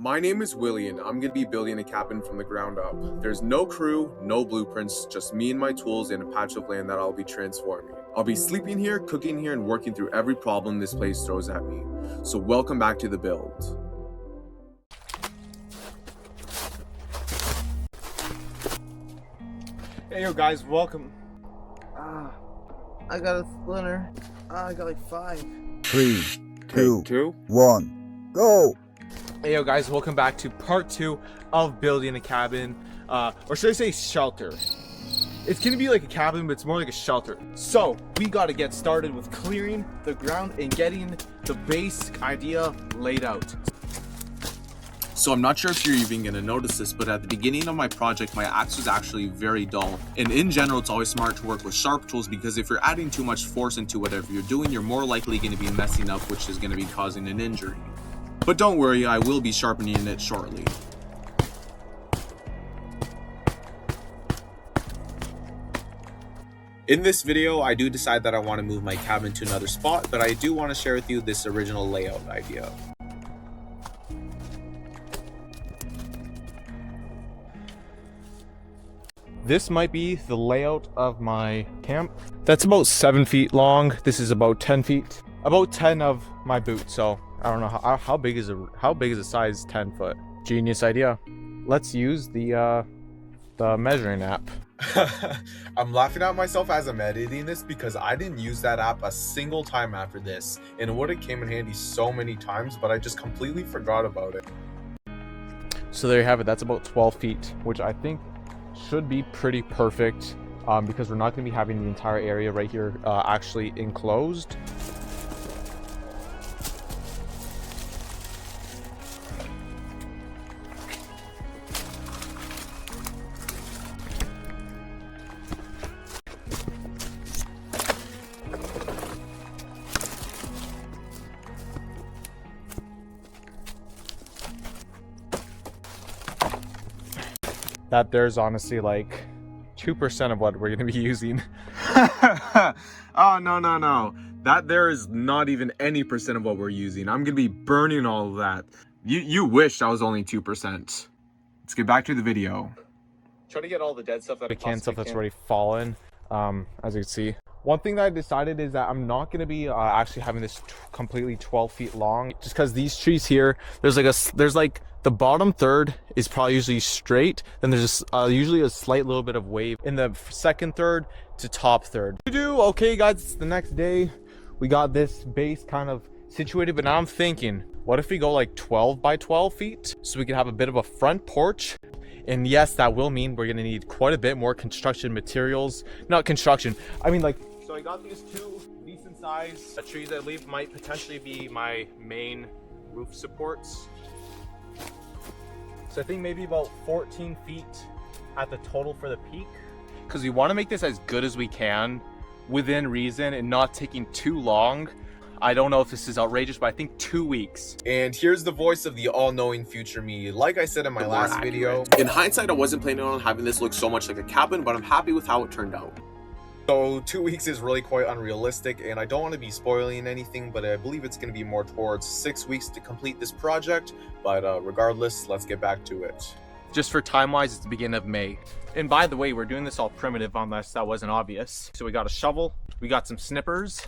My name is Willie and I'm going to be building a cabin from the ground up. There's no crew, no blueprints, just me and my tools and a patch of land that I'll be transforming. I'll be sleeping here, cooking here, and working through every problem this place throws at me. So welcome back to the build. Hey yo guys, welcome. I got a splinter. I got like 5. 3, 2, Two? 1, go! Hey yo guys, welcome back to part 2 of building a cabin, or should I say shelter. It's gonna be like a cabin, but it's more like a shelter. So we gotta get started with clearing the ground and getting the basic idea laid out. So I'm not sure if you're even going to notice this, but at the beginning of my project, my axe was actually very dull. And in general, it's always smart to work with sharp tools because if you're adding too much force into whatever you're doing, you're more likely going to be messing up, which is going to be causing an injury. But don't worry, I will be sharpening it shortly. In this video, I do decide that I want to move my cabin to another spot, but I do want to share with you this original layout idea. This might be the layout of my camp. That's about 7 feet long. This is about 10 feet. About 10 of my boot. So I don't know how big is a size 10 foot. Genius idea. Let's use the measuring app. I'm laughing at myself as I'm editing this because I didn't use that app a single time after this, and it would have came in handy so many times, but I just completely forgot about it. So there you have it. That's about 12 feet, which I think should be pretty perfect because we're not going to be having the entire area right here actually enclosed. That there's honestly like 2% of what we're going to be using. Oh, no. That there is not even any percent of what we're using. I'm going to be burning all of that. You wish that was only 2%. Let's get back to the video. Try to get all the dead stuff that I can, stuff that's already fallen, as you can see. One thing that I decided is that I'm not going to be actually having this completely 12 feet long, just because these trees here, there's like the bottom third is probably usually straight, then there's usually a slight little bit of wave in the second third to top third. Okay guys, it's the next day. We got this base kind of situated, but now I'm thinking, what if we go like 12 by 12 feet so we can have a bit of a front porch? And yes, that will mean we're gonna need quite a bit more construction materials. Not construction, I mean like, so I got these 2 decent size trees that I believe might potentially be my main roof supports. So I think maybe about 14 feet at the total for the peak. Because we want to make this as good as we can within reason and not taking too long. I don't know if this is outrageous, but I think 2 weeks. And here's the voice of the all-knowing future me. Like I said in my last video, in hindsight, I wasn't planning on having this look so much like a cabin, but I'm happy with how it turned out. So 2 weeks is really quite unrealistic, and I don't want to be spoiling anything, but I believe it's going to be more towards 6 weeks to complete this project. But regardless, let's get back to it. Just for time-wise, it's the beginning of May. And by the way, we're doing this all primitive unless that wasn't obvious. So we got a shovel, we got some snippers.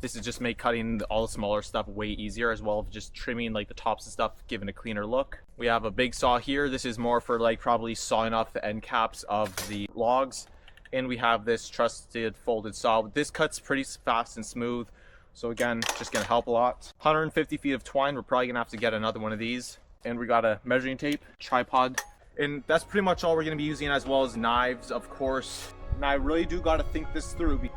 This is just make cutting all the smaller stuff way easier, as well as just trimming like the tops and stuff, giving a cleaner look. We have a big saw here. This is more for like probably sawing off the end caps of the logs. And we have this trusted folded saw. This cuts pretty fast and smooth. So again, just gonna help a lot. 150 feet of twine. We're probably gonna have to get another one of these. And we got a measuring tape, tripod. And that's pretty much all we're gonna be using, as well as knives, of course. And I really do gotta think this through.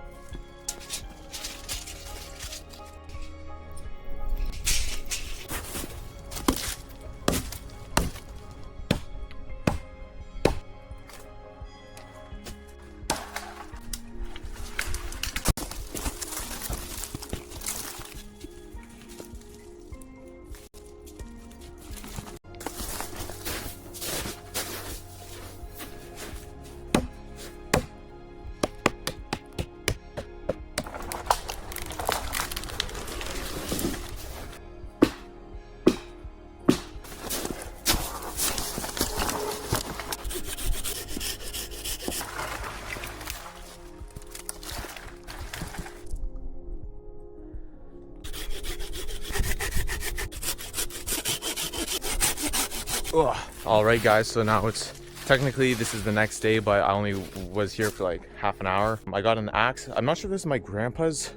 All right, guys, so now it's technically this is the next day, but I only was here for like half an hour. I got an axe. I'm not sure if this is my grandpa's.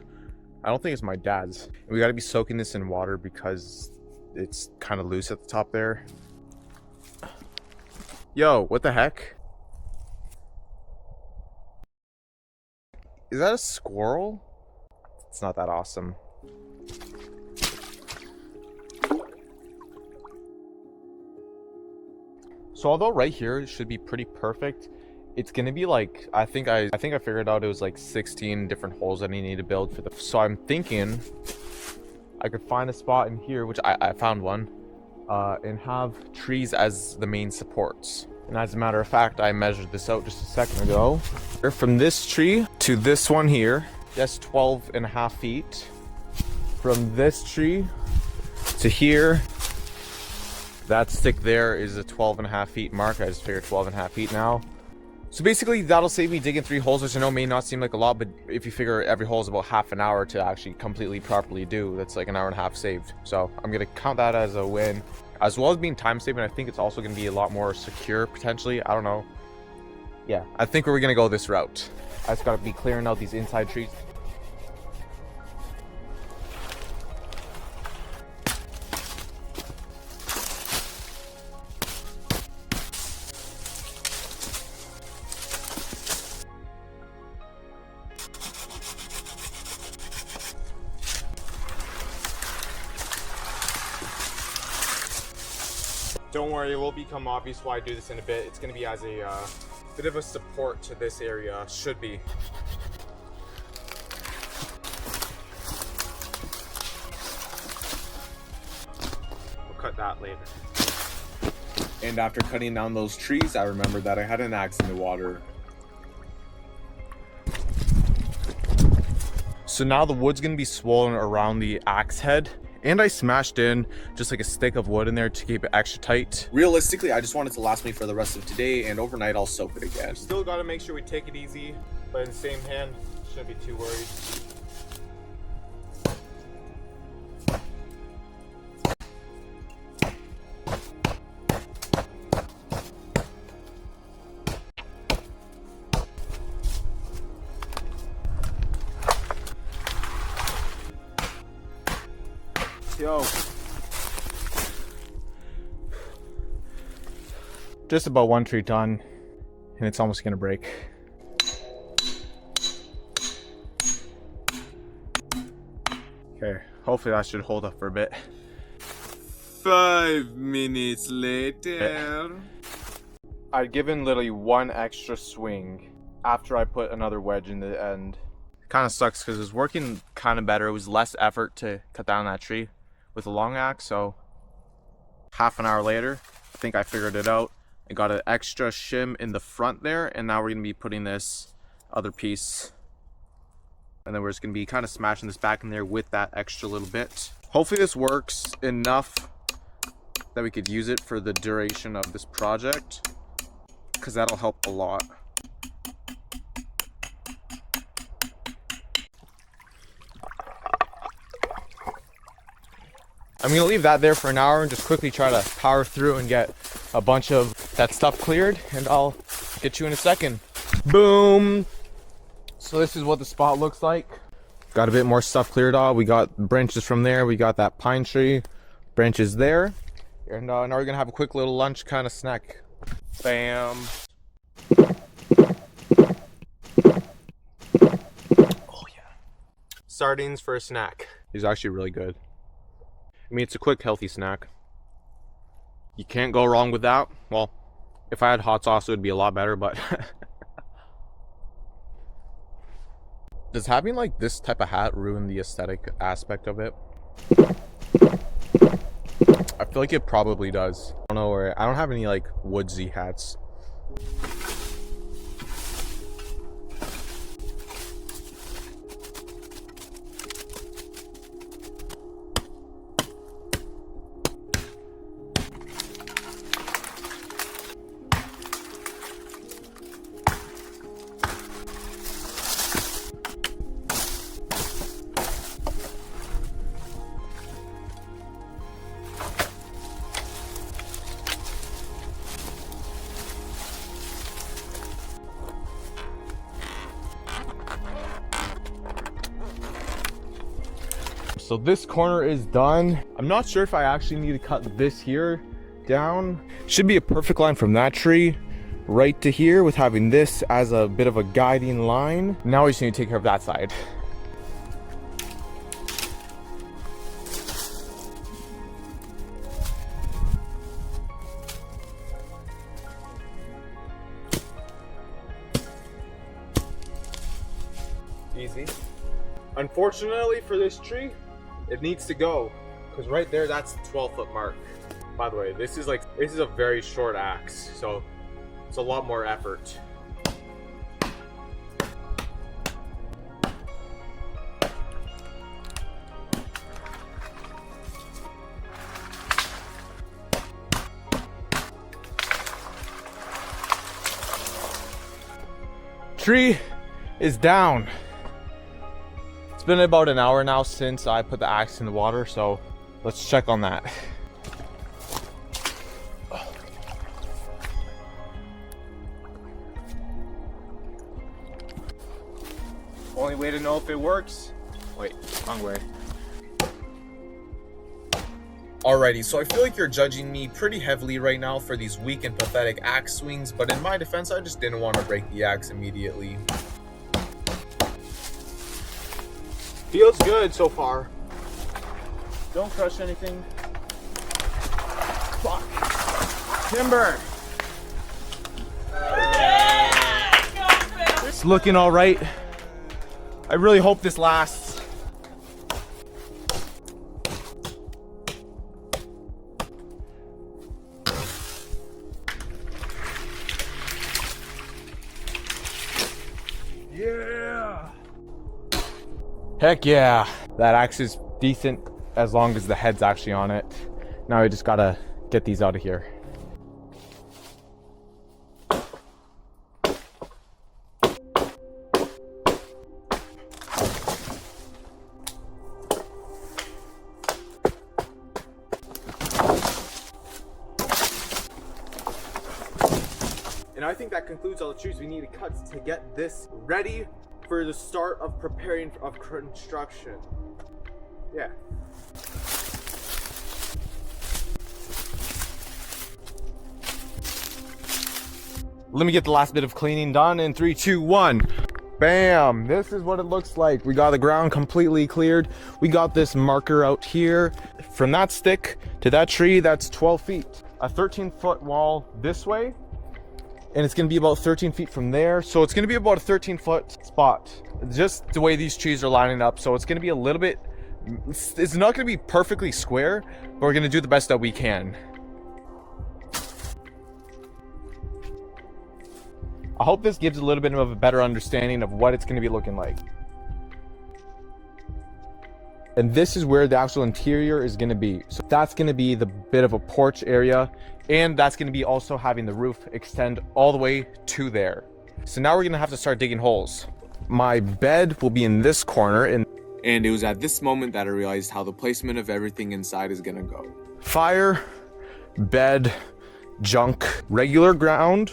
I don't think it's my dad's. We got to be soaking this in water because it's kind of loose at the top there. Yo, what the heck? Is that a squirrel? It's not that awesome. So although right here it should be pretty perfect, it's gonna be like, I think I figured out it was like 16 different holes that I need to build for the, so I'm thinking I could find a spot in here, which I found one, and have trees as the main supports. And as a matter of fact, I measured this out just a second ago. From this tree to this one here, that's 12.5 feet. From this tree to here, that stick there is a 12.5 feet mark. I just figured 12.5 feet now. So basically that'll save me digging 3 holes, which I know may not seem like a lot, but if you figure every hole is about half an hour to actually completely properly do, that's like an hour and a half saved. So I'm gonna count that as a win, as well as being time saving. I think it's also gonna be a lot more secure potentially. I don't know. Yeah, I think we're gonna go this route. I just gotta be clearing out these inside trees. Don't worry, it will become obvious why I do this in a bit. It's going to be as a bit of a support to this area, should be. We'll cut that later. And after cutting down those trees, I remembered that I had an axe in the water. So now the wood's going to be swollen around the axe head. And I smashed in just like a stick of wood in there to keep it extra tight. Realistically, I just want it to last me for the rest of today, and overnight I'll soak it again. Still got to make sure we take it easy, but in the same hand, shouldn't be too worried. Yo. Just about one tree done, and it's almost gonna break. Okay, hopefully that should hold up for a bit. 5 minutes later. I'd given literally one extra swing after I put another wedge in the end. Kind of sucks because it was working kind of better. It was less effort to cut down that tree with a long axe. So half an hour later, I think I figured it out. I got an extra shim in the front there, and now we're gonna be putting this other piece, and then we're just gonna be kind of smashing this back in there with that extra little bit. Hopefully this works enough that we could use it for the duration of this project, because that'll help a lot. I'm gonna leave that there for an hour and just quickly try to power through and get a bunch of that stuff cleared, and I'll get you in a second. Boom! So this is what the spot looks like. Got a bit more stuff cleared off. We got branches from there. We got that pine tree, branches there. And now we're gonna have a quick little lunch kind of snack. Bam. Oh yeah. Sardines for a snack. These are actually really good. I mean, it's a quick, healthy snack. You can't go wrong with that. Well, if I had hot sauce, it would be a lot better, but... Does having like this type of hat ruin the aesthetic aspect of it? I feel like it probably does. I don't know, where I don't have any like woodsy hats. So this corner is done. I'm not sure if I actually need to cut this here down. Should be a perfect line from that tree right to here, with having this as a bit of a guiding line. Now we just need to take care of that side. Easy. Unfortunately for this tree, it needs to go, because right there, that's the 12-foot mark. By the way, this is a very short axe, so it's a lot more effort. Tree is down. It's been about an hour now since I put the axe in the water, so let's check on that. Only way to know if it works. Wait, wrong way. Alrighty, so I feel like you're judging me pretty heavily right now for these weak and pathetic axe swings, but in my defense, I just didn't want to break the axe immediately. Feels good so far. Don't crush anything. Fuck. Timber. It's looking all right. I really hope this lasts. Yeah. Heck yeah. That axe is decent as long as the head's actually on it. Now I just gotta get these out of here. And I think that concludes all the trees we need to cut to get this ready for the start of preparing of construction. Yeah. Let me get the last bit of cleaning done in 3, 2, 1. Bam! This is what it looks like. We got the ground completely cleared. We got this marker out here. From that stick to that tree, that's 12 feet. A 13-foot wall this way. And it's gonna be about 13 feet from there. So it's gonna be about a 13-foot spot. Just the way these trees are lining up. So it's gonna be a little bit, it's not gonna be perfectly square, but we're gonna do the best that we can. I hope this gives a little bit of a better understanding of what it's gonna be looking like. And this is where the actual interior is gonna be. So that's gonna be the bit of a porch area. And that's gonna be also having the roof extend all the way to there. So now we're gonna have to start digging holes. My bed will be in this corner. And it was at this moment that I realized how the placement of everything inside is gonna go. Fire, bed, junk, regular ground,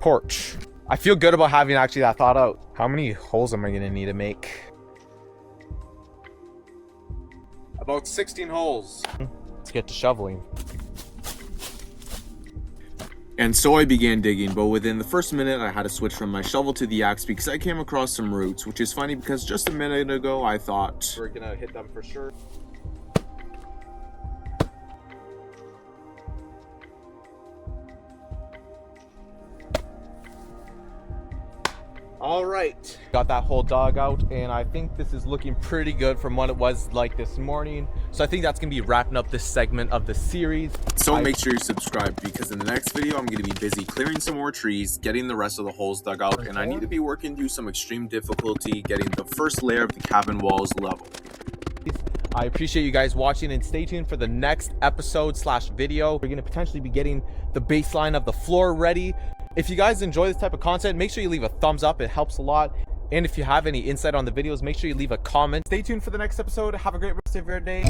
porch. I feel good about having actually that thought out. How many holes am I gonna need to make? About 16 holes. Let's get to shoveling. And so I began digging, but within the first minute I had to switch from my shovel to the axe because I came across some roots, which is funny because just a minute ago I thought we're gonna hit them for sure. All right, got that whole dog out, and I think this is looking pretty good from what it was like this morning. So I think that's gonna be wrapping up this segment of the series. So make sure you subscribe because in the next video, I'm gonna be busy clearing some more trees, getting the rest of the holes dug out, and I need to be working through some extreme difficulty, getting the first layer of the cabin walls level. I appreciate you guys watching, and stay tuned for the next episode / video. We're gonna potentially be getting the baseline of the floor ready. If you guys enjoy this type of content, make sure you leave a thumbs up. It helps a lot. And if you have any insight on the videos, make sure you leave a comment. Stay tuned for the next episode. Have a great rest of your day.